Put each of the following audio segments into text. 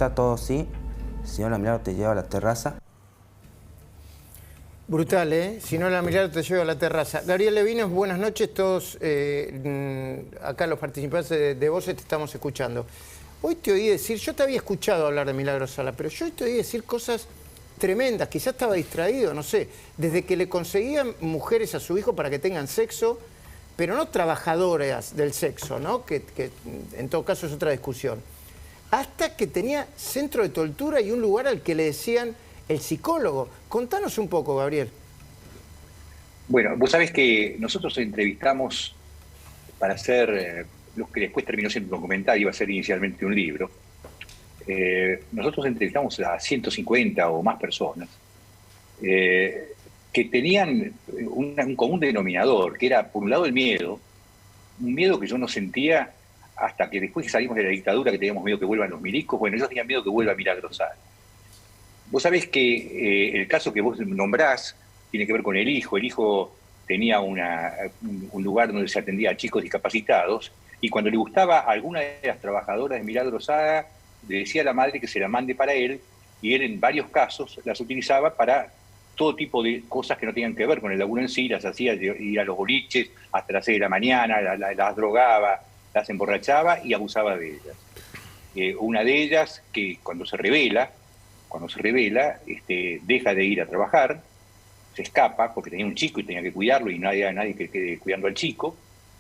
está todo así. Si no, la Milagro te lleva a la terraza. Brutal, ¿eh? Si no, la Milagro te lleva a la terraza. Gabriel Levinos, buenas noches. Todos acá los participantes de Voces te estamos escuchando. Hoy te oí decir, yo te había escuchado hablar de Milagro Sala, pero yo hoy te oí decir cosas tremendas. Quizás estaba distraído, no sé. Desde que le conseguían mujeres a su hijo para que tengan sexo, pero no trabajadoras del sexo, ¿no? Que en todo caso es otra discusión. Hasta que tenía centro de tortura y un lugar al que le decían el psicólogo. Contanos un poco, Gabriel. Bueno, vos sabés que nosotros entrevistamos para hacer lo que después terminó siendo un documental, iba a ser inicialmente un libro. Nosotros entrevistamos a 150 o más personas que tenían un común denominador, que era, por un lado, el miedo, un miedo que yo no sentía hasta que después que salimos de la dictadura, que teníamos miedo que vuelvan los milicos. Bueno, ellos tenían miedo que vuelva Milagro Sala. Vos sabés que el caso que vos nombrás tiene que ver con el hijo. El hijo tenía un lugar donde se atendía a chicos discapacitados, y cuando le gustaba a alguna de las trabajadoras de Milagro Sala, le decía a la madre que se la mande para él, y él en varios casos las utilizaba para todo tipo de cosas que no tenían que ver con el laburo en sí. Las hacía ir a los boliches hasta las 6 de la mañana, las drogaba, las emborrachaba y abusaba de ellas. Una de ellas, que cuando se revela, deja de ir a trabajar, se escapa porque tenía un chico y tenía que cuidarlo y no había nadie que quede cuidando al chico.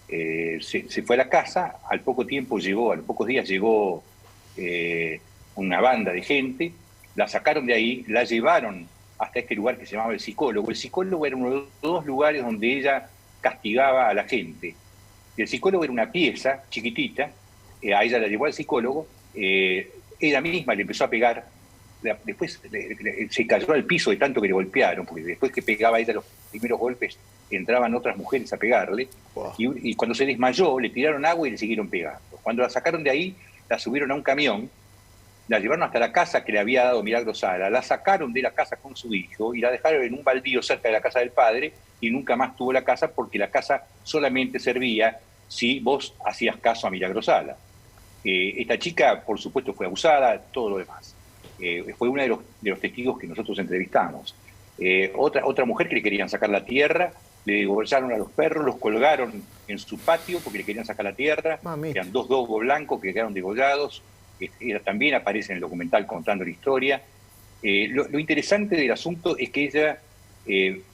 Se fue a la casa, a los pocos días llegó una banda de gente, la sacaron de ahí, la llevaron hasta este lugar que se llamaba el psicólogo. El psicólogo era uno de los 2 lugares donde ella castigaba a la gente. El psicólogo era una pieza chiquitita, a ella la llevó al psicólogo, ella misma le empezó a pegar, después se cayó al piso de tanto que le golpearon, porque después que pegaba a ella los primeros golpes, entraban otras mujeres a pegarle. Wow. Y cuando se desmayó, le tiraron agua y le siguieron pegando. Cuando la sacaron de ahí, la subieron a un camión, la llevaron hasta la casa que le había dado Milagro Sala, la sacaron de la casa con su hijo y la dejaron en un baldío cerca de la casa del padre, y nunca más tuvo la casa, porque la casa solamente servía si vos hacías caso a Milagro Sala. Esta chica, por supuesto, fue abusada, todo lo demás. Fue uno de los testigos que nosotros entrevistamos. Otra mujer que le querían sacar la tierra, le degollaron a los perros, los colgaron en su patio porque le querían sacar la tierra. Eran 2 dogos blancos que quedaron degollados. También aparece en el documental contando la historia. Lo interesante del asunto es que ella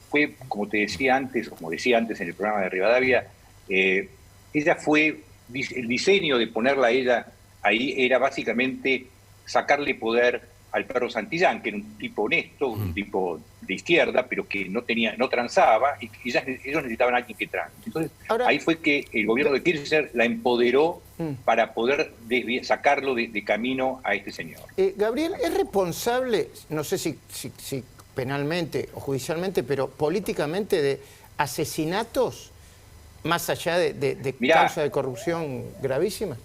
fue, como decía antes en el programa de Rivadavia, ella fue, el diseño de ponerla a ella ahí era básicamente sacarle poder al perro Santillán, que era un tipo honesto, un tipo de izquierda, pero que no transaba, y ellos necesitaban a alguien que transe. Entonces, ahora, ahí fue que el gobierno de Kirchner la empoderó para poder sacarlo de camino a este señor. Gabriel, ¿es responsable, no sé si penalmente o judicialmente, pero políticamente, de asesinatos más allá de causa de corrupción gravísima?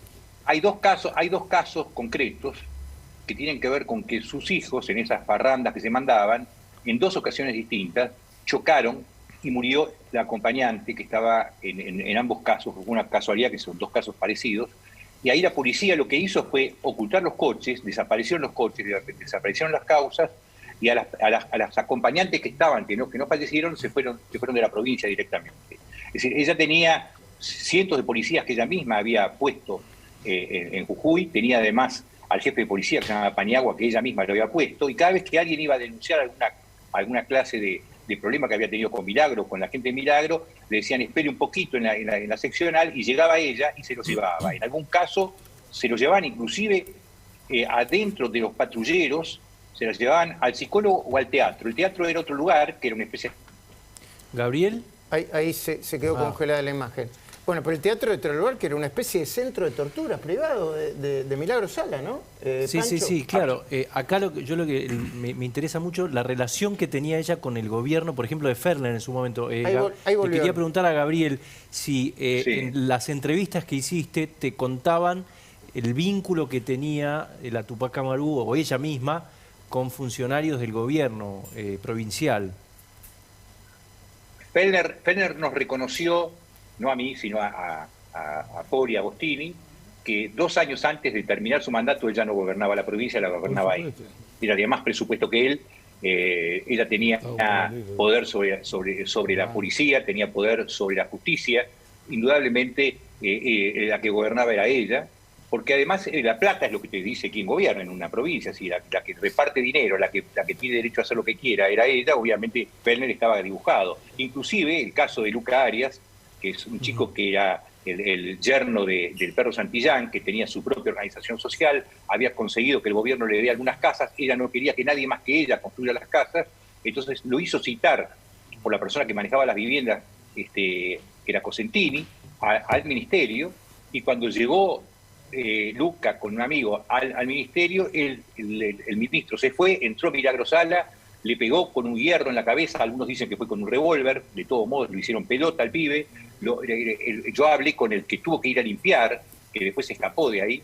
Hay dos casos concretos que tienen que ver con que sus hijos, en esas parrandas que se mandaban, en 2 ocasiones distintas, chocaron y murió la acompañante, que estaba en ambos casos. Fue una casualidad que son 2 casos parecidos, y ahí la policía lo que hizo fue ocultar los coches, desaparecieron los coches, desaparecieron las causas, y a las acompañantes que estaban, que no fallecieron, se fueron de la provincia directamente. Es decir, ella tenía cientos de policías que ella misma había puesto en Jujuy, tenía además al jefe de policía, que se llamaba Paniagua, que ella misma lo había puesto, y cada vez que alguien iba a denunciar alguna clase de problema que había tenido con Milagro, con la gente de Milagro, le decían espere un poquito en la seccional, y llegaba ella y se los llevaba. En algún caso se los llevaban inclusive adentro de los patrulleros, se los llevaban al psicólogo o al teatro. El teatro era otro lugar, que era una especie... ¿Gabriel? Ahí se quedó congelada la imagen. Bueno, pero el teatro de otro lugar, que era una especie de centro de tortura privado de Milagro Sala, ¿no? Sí, claro. Acá lo que me interesa mucho, la relación que tenía ella con el gobierno, por ejemplo, de Ferner en su momento. Ahí volvió. Le quería preguntar a Gabriel si en las entrevistas que hiciste te contaban el vínculo que tenía la Tupac Amaru o ella misma con funcionarios del gobierno provincial. Ferner nos reconoció, no a mí, sino a Pori, a Agostini, que 2 años antes de terminar su mandato ella no gobernaba la provincia, la gobernaba él. Ella tenía más presupuesto que él, ella tenía poder sobre la policía, tenía poder sobre la justicia, indudablemente la que gobernaba era ella, porque además la plata es lo que te dice quién gobierna en una provincia, si la que reparte dinero, la que tiene derecho a hacer lo que quiera era ella, obviamente Fellner estaba dibujado. Inclusive el caso de Luca Arias, que es un chico que era el yerno del perro Santillán, que tenía su propia organización social, había conseguido que el gobierno le dé algunas casas, ella no quería que nadie más que ella construya las casas, entonces lo hizo citar por la persona que manejaba las viviendas, que era Cosentini, al ministerio, y cuando llegó Luca con un amigo al ministerio, el ministro se fue, entró Milagro Sala, le pegó con un hierro en la cabeza, algunos dicen que fue con un revólver, de todos modos lo hicieron pelota al pibe. Yo hablé con el que tuvo que ir a limpiar, que después se escapó de ahí,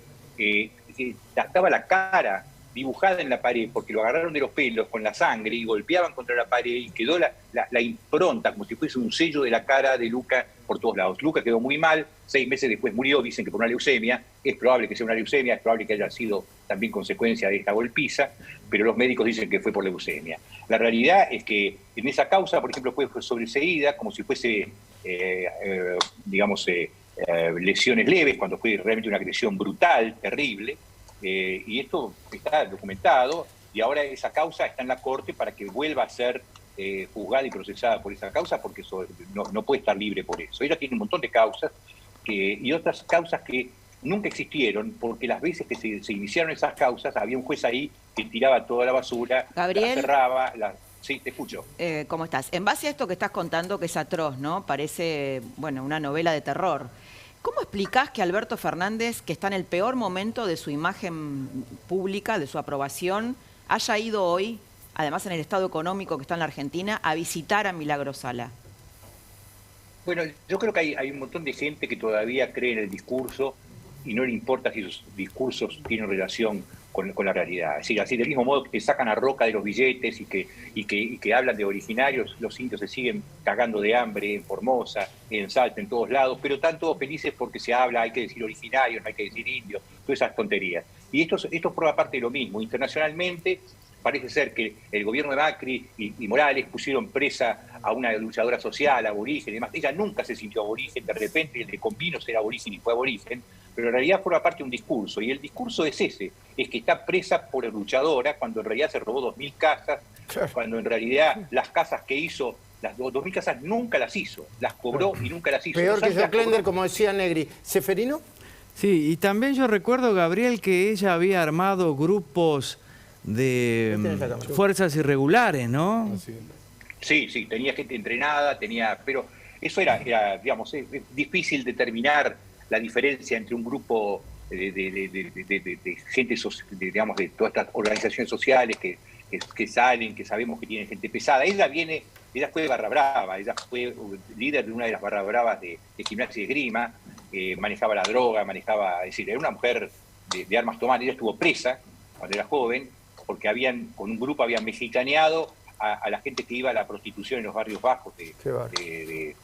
estaba la cara dibujada en la pared porque lo agarraron de los pelos con la sangre y golpeaban contra la pared y quedó la impronta como si fuese un sello de la cara de Luca por todos lados. Luca quedó muy mal, 6 meses después murió, dicen que por una leucemia, es probable que sea una leucemia, es probable que haya sido también consecuencia de esta golpiza, pero los médicos dicen que fue por leucemia. La realidad es que en esa causa, por ejemplo, fue sobreseída como si fuese, lesiones leves, cuando fue realmente una agresión brutal, terrible, y esto está documentado, y ahora esa causa está en la Corte para que vuelva a ser juzgada y procesada por esa causa, porque no puede estar libre por eso. Ella tiene un montón de causas y otras causas que nunca existieron, porque las veces que se iniciaron esas causas había un juez ahí que tiraba toda la basura, Gabriel, la cerraba, Sí, te escucho. ¿Cómo estás? En base a esto que estás contando, que es atroz, ¿no? Parece, bueno, una novela de terror. ¿Cómo explicás que Alberto Fernández, que está en el peor momento de su imagen pública, de su aprobación, haya ido hoy, además en el estado económico que está en la Argentina, a visitar a Milagro Sala? Bueno, yo creo que hay un montón de gente que todavía cree en el discurso y no le importa si esos discursos tienen relación con la realidad. Es decir, así del mismo modo que te sacan a Roca de los billetes y que hablan de originarios, los indios se siguen cagando de hambre en Formosa, en Salta, en todos lados, pero están todos felices porque se habla, hay que decir originarios, no hay que decir indios, todas esas tonterías. Y esto forma parte de lo mismo. Internacionalmente parece ser que el gobierno de Macri y Morales pusieron presa a una luchadora social, aborigen y demás. Ella nunca se sintió aborigen, de repente le convino ser aborigen y fue aborigen, pero en realidad forma parte de un discurso, y el discurso es ese, es que está presa por luchadora, cuando en realidad se robó 2.000 casas, cuando en realidad las casas que hizo, las 2.000 casas nunca las hizo, las cobró y nunca las hizo. Peor que Joe Klender, como decía Negri. ¿Seferino? Sí, y también yo recuerdo, Gabriel, que ella había armado grupos de fuerzas irregulares, ¿no? Sí, tenía gente entrenada, pero eso era digamos, es difícil determinar la diferencia entre un grupo de gente, digamos, de todas estas organizaciones sociales que salen, que sabemos que tienen gente pesada. Ella fue barra brava, ella fue líder de una de las barra bravas de Gimnasia y Esgrima, manejaba la droga, es decir, era una mujer de armas tomadas. Ella estuvo presa cuando era joven, porque con un grupo habían mexicaneado a la gente que iba a la prostitución en los barrios bajos de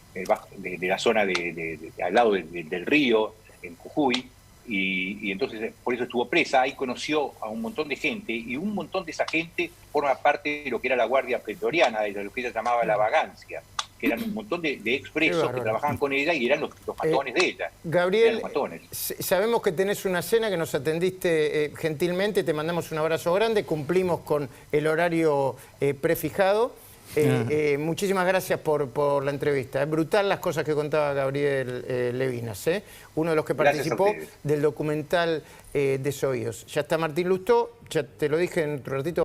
la zona al lado del río, en Jujuy, y entonces por eso estuvo presa. Ahí conoció a un montón de gente, y un montón de esa gente forma parte de lo que era la Guardia Pretoriana, de lo que ella llamaba la vagancia, que eran un montón de expresos que trabajaban con ella y eran los matones de ella. Gabriel, sabemos que tenés una cena, que nos atendiste gentilmente, te mandamos un abrazo grande, cumplimos con el horario prefijado. Muchísimas gracias por la entrevista. Brutal las cosas que contaba Gabriel Levinas, uno de los que participó del documental Desoídos. Ya está Martín Lustó, ya te lo dije en un ratito.